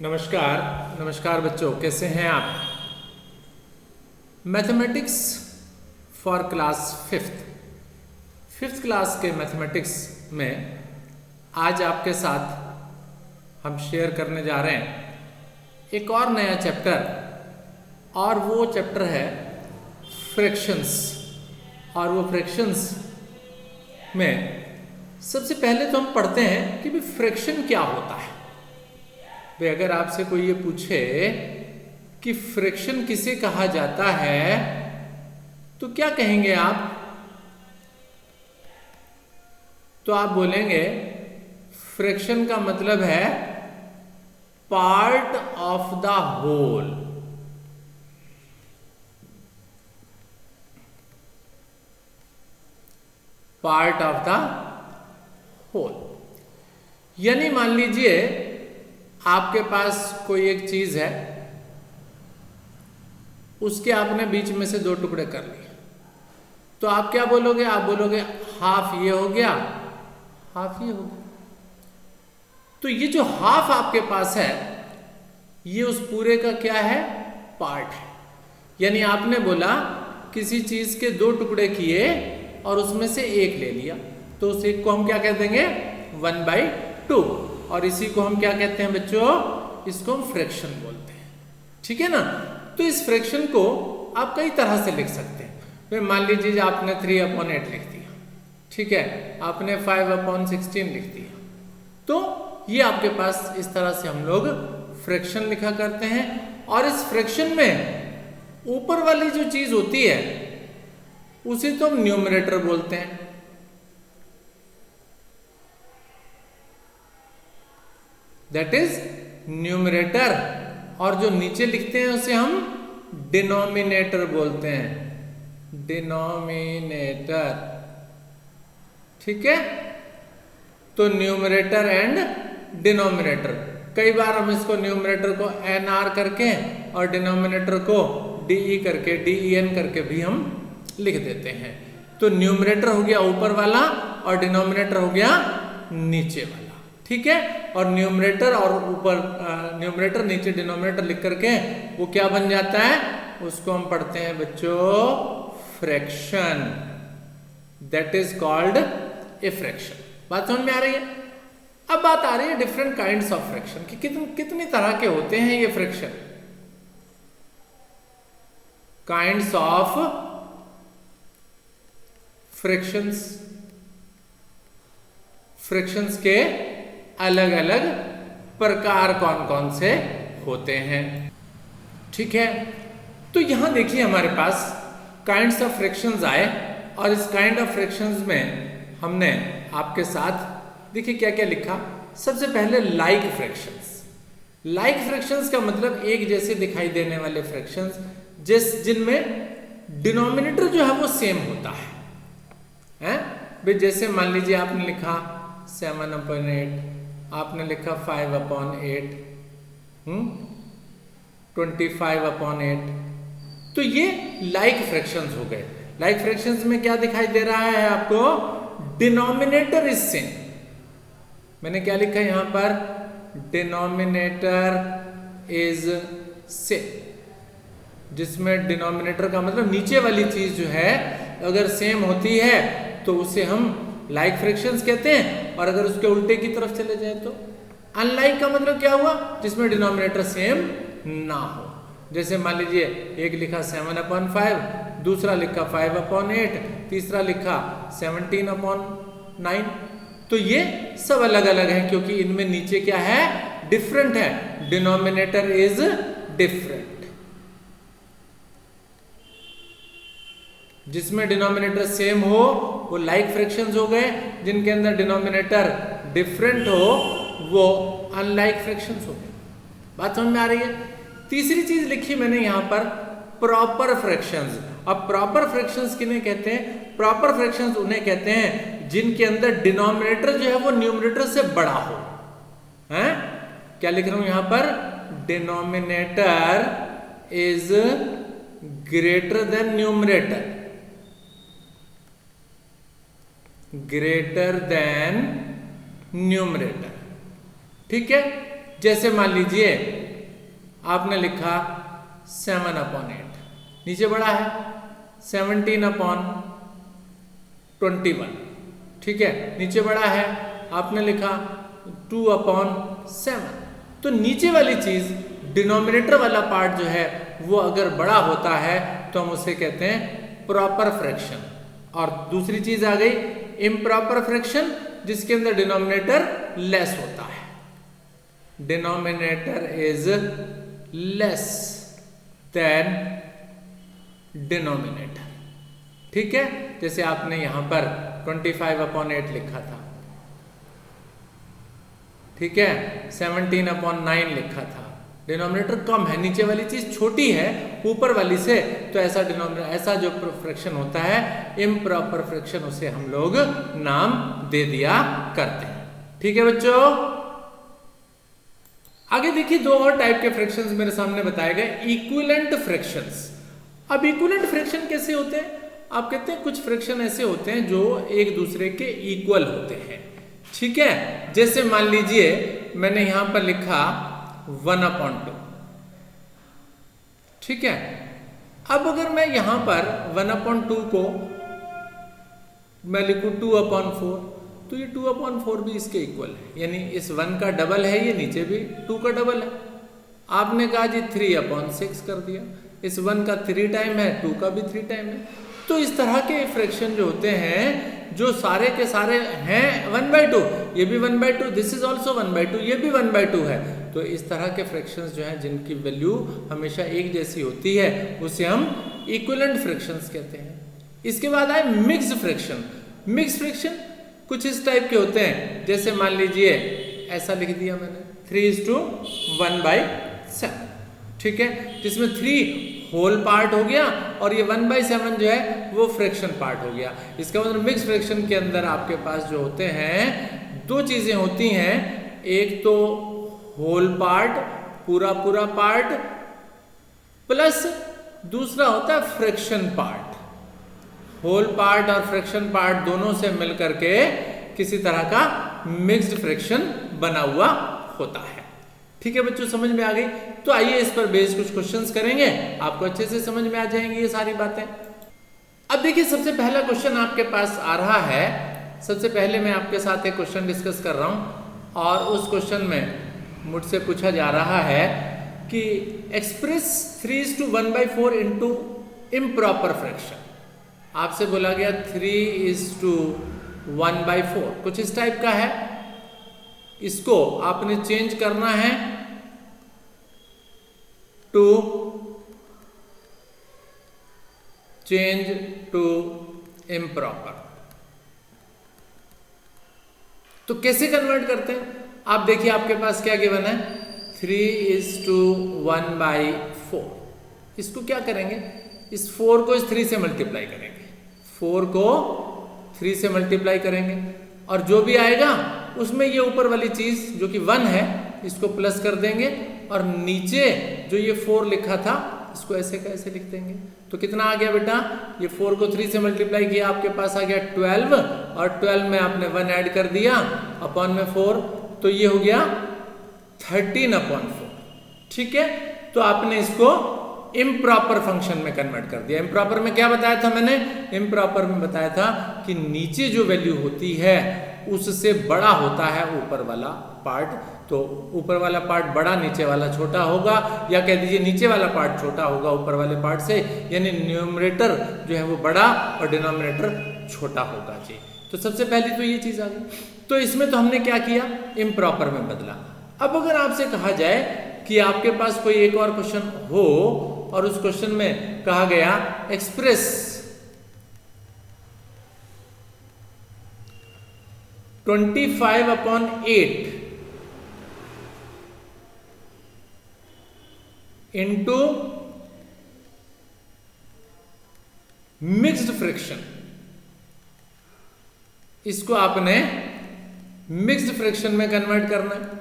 नमस्कार नमस्कार बच्चों, कैसे हैं आप। Mathematics for class fifth class के मैथमेटिक्स में आज आपके साथ हम शेयर करने जा रहे हैं एक और नया चैप्टर, और वो चैप्टर है फ्रैक्शंस। और वो फ्रैक्शंस में सबसे पहले तो हम पढ़ते हैं कि भाई फ्रैक्शन क्या होता है। भाई अगर आपसे कोई ये पूछे कि फ्रैक्शन किसे कहा जाता है तो क्या कहेंगे आप? तो आप बोलेंगे फ्रैक्शन का मतलब है part of the whole. Part of the whole यानी मान लीजिए आपके पास कोई एक चीज है, उसके आपने बीच में से दो टुकड़े कर लिए, तो आप क्या बोलोगे? आप बोलोगे हाफ ये हो गया, हाफ ये हो गया। तो ये जो हाफ आपके पास है ये उस पूरे का क्या है? पार्ट है। यानी आपने बोला किसी चीज के दो टुकड़े किए और उसमें से एक ले लिया, तो उस एक को हम क्या कह देंगे? 1/2। और इसी को हम क्या कहते हैं बच्चों? इसको हम फ्रैक्शन बोलते हैं। ठीक है ना। तो इस फ्रैक्शन को आप कई तरह से लिख सकते हैं। मान लीजिए आपने 3/8 लिख दिया, ठीक है, आपने 5/16 लिख दिया, तो ये आपके पास इस तरह से हम लोग फ्रैक्शन लिखा करते हैं। और इस फ्रैक्शन में ऊपर वाली जो चीज होती है उसे तो हम न्यूमरेटर बोलते हैं, दैट इज न्यूमरेटर। और जो नीचे लिखते हैं उसे हम डिनोमिनेटर बोलते हैं, डिनोमिनेटर। ठीक है। तो न्यूमरेटर एंड डिनोमिनेटर, कई बार हम इसको न्यूमरेटर को NR करके और डिनोमिनेटर को DE करके, DEN करके भी हम लिख देते हैं। तो न्यूमरेटर हो गया ऊपर वाला और डिनोमिनेटर हो गया नीचे वाला। ठीक है। और न्यूमरेटर और ऊपर न्यूमरेटर नीचे डिनोमिनेटर लिख करके वो क्या बन जाता है? उसको हम पढ़ते हैं बच्चों fraction, that is called a fraction. बात समझ में आ रही है? अब बात आ रही है डिफरेंट काइंड्स ऑफ फ्रैक्शन कि कितनी तरह के होते हैं ये fraction. Kinds of fractions, fractions के अलग अलग प्रकार कौन कौन से होते हैं। ठीक है। तो यहां देखिए हमारे पास काइंड्स ऑफ फ्रैक्शंस आए, और इस काइंड ऑफ फ्रैक्शंस में हमने आपके साथ देखिए क्या क्या लिखा। सबसे पहले लाइक फ्रैक्शंस। लाइक फ्रैक्शंस का मतलब एक जैसे दिखाई देने वाले फ्रैक्शंस जिनमें डिनोमिनेटर जो है वो सेम होता है। भाई जैसे मान लीजिए आपने लिखा 7/8, आपने लिखा 5/8, 25/8, तो ये लाइक फ्रैक्शंस हो गए। लाइक फ्रैक्शंस में क्या दिखाई दे रहा है आपको? Denominator is same. मैंने क्या लिखा यहां पर? डिनोमिनेटर इज सेम, जिसमें डिनोमिनेटर का मतलब नीचे वाली चीज जो है अगर सेम होती है तो उसे हम लाइक फ्रैक्शंस कहते हैं। और अगर उसके उल्टे की तरफ चले जाए तो अनलाइक का मतलब क्या हुआ? जिसमें डिनोमिनेटर सेम ना हो। जैसे मान लीजिए एक लिखा 7/5, दूसरा लिखा 5/8, तीसरा लिखा 17/9। तो ये सब अलग अलग हैं क्योंकि इनमें नीचे क्या है? डिफरेंट है। Denominator is different. जिसमें डिनोमिनेटर सेम हो वो लाइक फ्रैक्शंस हो गए, जिनके अंदर डिनोमिनेटर डिफरेंट हो वो अनलाइक फ्रैक्शंस हो गए। बात समझ में आ रही है? तीसरी चीज लिखी मैंने यहां पर प्रॉपर फ्रैक्शंस। अब प्रॉपर फ्रैक्शंस किन्हें कहते हैं? प्रॉपर फ्रैक्शंस उन्हें कहते हैं जिनके अंदर डिनोमिनेटर जो है वो न्यूमरेटर से बड़ा हो। हैं? क्या लिख रहा हूं यहां पर? Denominator is greater than numerator, greater than numerator. ठीक है। जैसे मान लीजिए आपने लिखा 7/8, नीचे बड़ा है 17/21, ठीक है, नीचे बड़ा है आपने लिखा 2/7। तो नीचे वाली चीज डिनोमिनेटर वाला पार्ट जो है वो अगर बड़ा होता है तो हम उसे कहते हैं प्रॉपर फ्रैक्शन, और दूसरी चीज आ गई इम्प्रॉपर फ्रैक्शन जिसके अंदर डिनोमिनेटर लेस होता है, denominator is less than denominator, ठीक है। जैसे आपने यहां पर 25/8 लिखा था, ठीक है, 17/9 लिखा था, डिनोमिनेटर कम है, नीचे वाली चीज छोटी है ऊपर वाली से, तो ऐसा डिनोमिनेटर, ऐसा जो फ्रैक्शन होता है इम्प्रॉपर फ्रैक्शन, उसे हम लोग नाम दे दिया करते हैं, ठीक है बच्चों। आगे देखिए दो और टाइप के फ्रैक्शंस मेरे सामने बताए गए, इक्विवेलेंट फ्रैक्शंस। अब इक्विवेलेंट फ्रैक्शन कैसे होते हैं? आप कहते हैं कुछ फ्रैक्शन ऐसे होते हैं जो एक दूसरे के इक्वल होते हैं, ठीक है। जैसे मान लीजिए मैंने यहां पर लिखा 1/2, ठीक है। अब अगर मैं यहां पर 1/2 को मैं लिखूं 2/4, तो ये 2/4 भी इसके इक्वल है, यानी इस 1 का डबल है, ये नीचे भी 2 का डबल है। आपने कहा जी 3/6 कर दिया, इस 1 का 3 टाइम है, 2 का भी 3 टाइम है। तो इस तरह के फ्रैक्शन जो होते हैं जो सारे के सारे हैं 1/2, ये भी 1/2, दिस इज ऑल्सो 1/2, ये भी 1/2 है। तो इस तरह के फ्रैक्शंस जो हैं जिनकी वैल्यू हमेशा एक जैसी होती है उसे हम इक्विवेलेंट फ्रैक्शंस कहते हैं। इसके बाद आए मिक्स्ड फ्रैक्शन। मिक्स्ड फ्रैक्शन कुछ इस टाइप के होते हैं, जैसे मान लीजिए ऐसा लिख दिया मैंने 3:1/7, ठीक है, जिसमें 3 होल पार्ट हो गया और ये 1/7 जो है वो फ्रैक्शन पार्ट हो गया। इसका मतलब मिक्स फ्रैक्शन के अंदर आपके पास जो होते हैं दो चीजें होती हैं, एक तो होल पार्ट, पूरा पूरा पार्ट, प्लस दूसरा होता है फ्रैक्शन पार्ट। होल पार्ट और फ्रैक्शन पार्ट दोनों से मिलकर के किसी तरह का मिक्स्ड फ्रैक्शन बना हुआ होता है, ठीक है बच्चों, समझ में आ गई। तो आइए इस पर बेस्ड कुछ क्वेश्चंस करेंगे, आपको अच्छे से समझ में आ जाएंगी ये सारी बातें। अब देखिए सबसे पहला क्वेश्चन आपके पास आ रहा है। सबसे पहले मैं आपके साथ एक क्वेश्चन डिस्कस कर रहा हूं और उस क्वेश्चन में मुझसे पूछा जा रहा है कि एक्सप्रेस 3:1/4 इनटू इम्प्रॉपर फ्रैक्शन। आपसे बोला गया 3:1/4 कुछ इस टाइप का है, इसको आपने चेंज करना है टू इम्प्रॉपर। तो कैसे कन्वर्ट करते हैं? आप देखिए आपके पास क्या गिवन है 3:1/4। इसको क्या करेंगे, इस 4 को इस 3 से मल्टीप्लाई करेंगे, 4 को 3 से मल्टीप्लाई करेंगे और जो भी आएगा उसमें ये ऊपर वाली चीज जो कि 1 है इसको प्लस कर देंगे और नीचे जो ये 4 लिखा था इसको ऐसे का ऐसे लिख देंगे। तो कितना आ गया बेटा, ये 4 को 3 से मल्टीप्लाई किया आपके पास आ गया 12 और 12 में आपने 1 ऐड कर दिया अपॉन में 4, तो ये हो गया 13/4, ठीक है। तो आपने इसको इम्प्रॉपर फंक्शन में कन्वर्ट कर दिया। इम्प्रॉपर में क्या बताया था मैंने, इम्प्रॉपर में बताया था कि नीचे जो वैल्यू होती है उससे बड़ा होता है ऊपर वाला पार्ट। तो ऊपर वाला पार्ट बड़ा, नीचे वाला छोटा होगा, या कह दीजिए नीचे वाला पार्ट छोटा होगा ऊपर वाले पार्ट से, यानी न्यूमरेटर जो है वो बड़ा और डिनोमिनेटर छोटा होगा जी। तो सबसे पहली तो ये चीज आ गई। तो इसमें तो हमने क्या किया, इम्प्रॉपर में बदला। अब अगर आपसे कहा जाए कि आपके पास कोई एक और क्वेश्चन हो और उस क्वेश्चन में कहा गया एक्सप्रेस 25/8 इंटू मिक्स्ड फ्रैक्शन, इसको आपने मिक्स्ड फ्रैक्शन में कन्वर्ट करना है।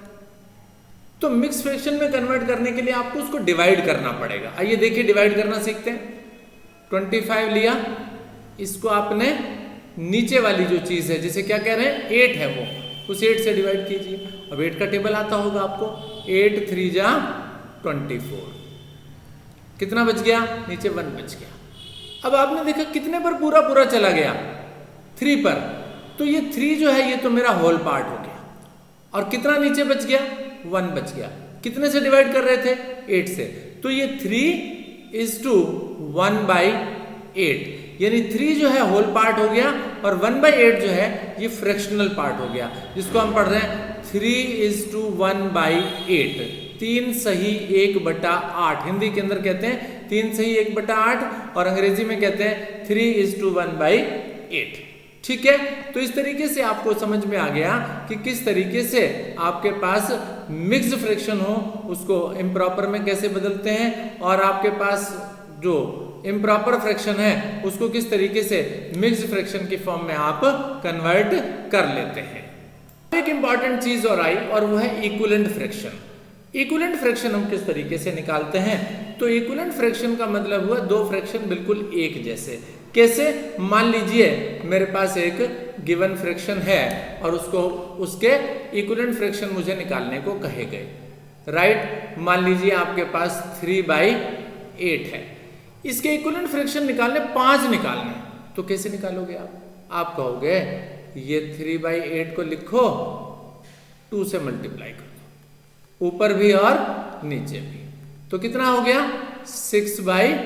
तो मिक्स फ्रैक्शन में कन्वर्ट करने के लिए आपको उसको डिवाइड करना पड़ेगा। आइए देखिए डिवाइड करना सीखते हैं। 25 लिया, इसको आपने नीचे वाली जो चीज है जिसे क्या कह रहे हैं 8 है वो, उस 8 से डिवाइड कीजिए। अब 8 का टेबल आता होगा आपको, 8 3 जा 24, कितना बच गया, नीचे 1 बच गया। अब आपने देखा कितने पर पूरा पूरा चला गया, 3 पर, तो ये 3 जो है ये तो मेरा होल पार्ट हो गया, और कितना नीचे बच गया, 1 बच गया। कितने से डिवाइड कर रहे थे, 8 से, तो ये 3:1/8, यानी 3 जो है होल पार्ट हो गया, और 1/8 जो है ये फ्रैक्शनल पार्ट हो गया, जिसको हम पढ़ रहे हैं 3:1/8, 3 सही 1/8, हिंदी के अंदर कहते हैं 3 सही 1/8, और अंग्रेजी में कहते हैं 3:1/8। ठीक है, तो इस तरीके से आपको समझ में आ गया कि किस तरीके से आपके पास मिक्स्ड फ्रैक्शन हो उसको इम्प्रॉपर में कैसे बदलते हैं, और आपके पास जो इम्प्रॉपर फ्रैक्शन है उसको किस तरीके से मिक्स्ड फ्रैक्शन की फॉर्म में आप कन्वर्ट कर लेते हैं। एक इंपॉर्टेंट चीज और आई, और वो है इक्विवेलेंट फ्रैक्शन। इक्विवेलेंट फ्रैक्शन हम किस तरीके से निकालते हैं, तो इक्विवेलेंट फ्रैक्शन का मतलब हुआ दो फ्रैक्शन बिल्कुल एक जैसे। कैसे, मान लीजिए मेरे पास एक गिवन फ्रैक्शन है और उसके इक्विवेलेंट फ्रैक्शन मुझे निकालने को कहे गए, राइट। मान लीजिए आपके पास 3/8 है, इसके इक्विवेलेंट फ्रैक्शन निकालने 5 निकालने, तो कैसे निकालोगे आप कहोगे ये 3/8 को लिखो 2 से मल्टीप्लाई कर दो, ऊपर भी और नीचे भी, तो कितना हो गया 6/16,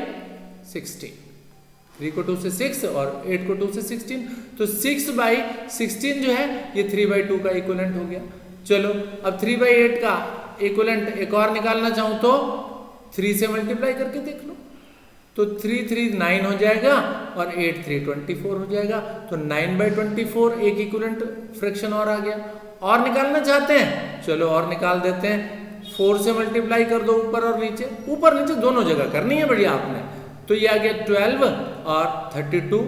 3 को 2 से 6 और 8 को 2 से 16, तो 6/16 जो है ये 3/2 का इक्विवेलेंट हो गया। चलो अब 3/8 का इक्विवेलेंट एक और निकालना चाहूं तो 3 से मल्टीप्लाई करके देख लो, तो 3 3 9 हो जाएगा और 8 3 24 हो जाएगा, तो 9/24 एक इक्विवेलेंट फ्रैक्शन और आ गया। और निकालना चाहते हैं, चलो और निकाल देते हैं, 4 से मल्टीप्लाई कर दो ऊपर और नीचे, ऊपर नीचे दोनों जगह करनी है बढ़िया आपने, तो ये आ गया 12 और 32,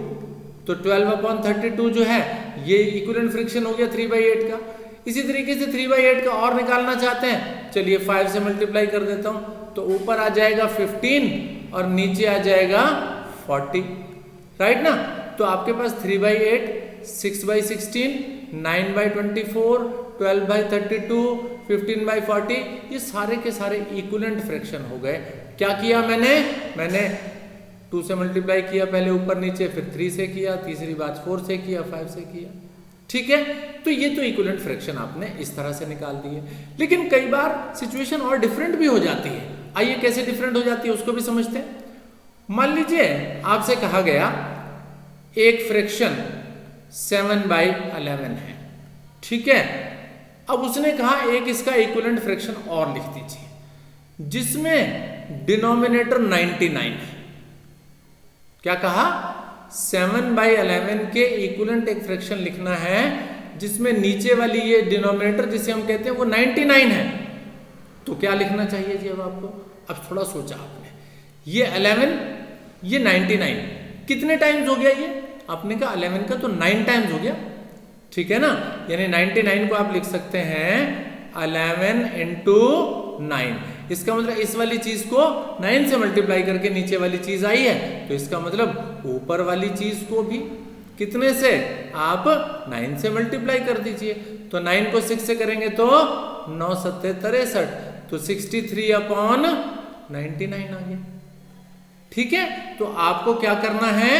तो 12/32 जो है ये इक्विवेलेंट फ्रैक्शन हो गया 3/8 का। इसी तरीके से 3/8 का और निकालना चाहते हैं, चलिए 5 से मल्टीप्लाई कर देता हूं, तो ऊपर आ जाएगा 15 और नीचे आ जाएगा 40, राइट ना। तो आपके पास 3/8, 6/16, 9/24, 12/32, 15/40, ये सारे के सारे इक्विवेलेंट फ्रैक्शन हो गए। क्या किया मैंने 2 से मल्टीप्लाई किया पहले ऊपर नीचे, फिर 3 से किया, तीसरी बात 4 से किया, 5 से किया, ठीक है। तो ये तो इक्विवेलेंट फ्रैक्शन आपने इस तरह से निकाल दिए। लेकिन कई बार सिचुएशन और डिफरेंट भी हो जाती है, आइए कैसे डिफरेंट हो जाती है उसको भी समझते हैं। मान लीजिए आपसे कहा गया एक फ्रैक्शन 7/11 है, ठीक है। अब उसने कहा एक इसका इक्विवेलेंट फ्रैक्शन और लिख दीजिए जिसमें डिनोमिनेटर 99 है। क्या कहा, 7/11 के इक्विवेलेंट एक फ्रैक्शन लिखना है जिसमें नीचे वाली ये डिनोमिनेटर जिसे हम कहते हैं वो 99 है। तो क्या लिखना चाहिए जी अब आपको, अब थोड़ा सोचा आपने, ये 11 ये 99 कितने टाइम्स हो गया, ये आपने कहा 11 का तो 9 टाइम्स हो गया, ठीक है ना। यानी 99 को आप लिख सकते हैं 11 × 9, इसका मतलब इस वाली चीज को 9 से मल्टीप्लाई करके नीचे वाली चीज आई है, तो इसका मतलब ऊपर वाली चीज को भी कितने से आप 9 से मल्टीप्लाई कर दीजिए। तो 9 को 6 से करेंगे तो 9 7 63, तो 63/99 आ गया, ठीक है। तो आपको क्या करना है,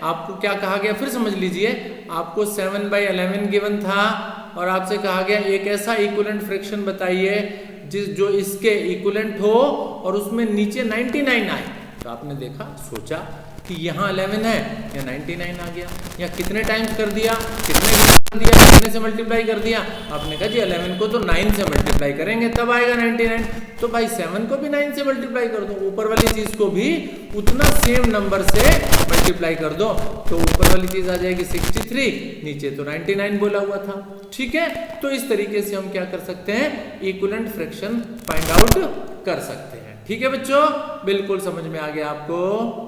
आपको क्या कहा गया फिर समझ लीजिए, आपको 7/11 गिवन था और आपसे कहा गया एक ऐसा इक्विवेलेंट फ्रैक्शन बताइए जो इसके इक्विवेलेंट हो और उसमें नीचे 99 आए। तो आपने देखा, सोचा कि यहाँ 11 है या 99 आ गया, या कितने टाइम्स कर दिया, कितने से मल्टीप्लाई कर दिया, आपने कहा जी 11 को तो 9 से मल्टीप्लाई करेंगे तब आएगा 99, तो भाई 7 को भी 9 से मल्टीप्लाई कर दो, ऊपर वाली चीज को भी उतना सेम नंबर से मल्टीप्लाई कर दो, तो ऊपर वाली चीज आ जाएगी 63, नीचे तो 99 बोला हुआ था, ठीक है। तो इस तरीके से हम क्या कर सकते हैं, इक्विवेलेंट फ्रैक्शन फाइंड आउट कर सकते हैं, ठीक है बच्चों, बिल्कुल समझ में आ गया आपको।